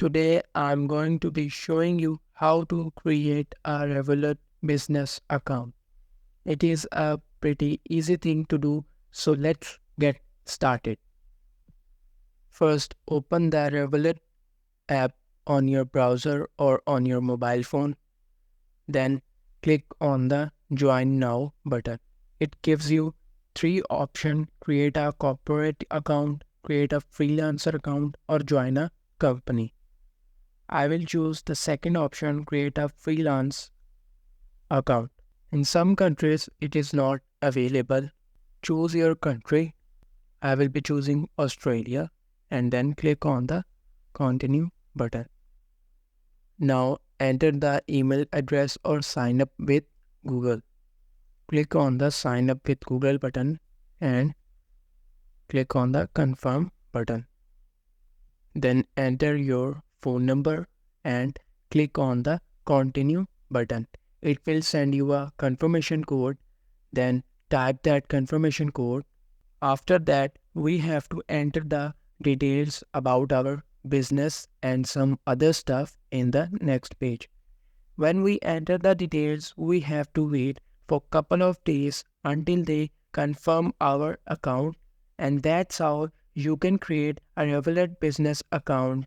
Today I'm going to be showing you how to create a Revolut business account. It is a pretty easy thing to do, so let's get started. First, open the Revolut app on your browser or on your mobile phone. Then click on the Join Now button. It gives you three options: create a corporate account, create a freelancer account, or join a company. I will choose the second option, create a freelance account. In some countries, it is not available. Choose your country. I will be choosing Australia and then click on the continue button. Now enter the email address or sign up with Google. Click on the sign up with Google button and click on the confirm button. Then enter your phone number and click on the continue button. It will send you a confirmation code. Then type that confirmation code. After that, we have to enter the details about our business and some other stuff in the next page. When we enter the details, we have to wait for a couple of days until they confirm our account, and that's how you can create a Revolut business account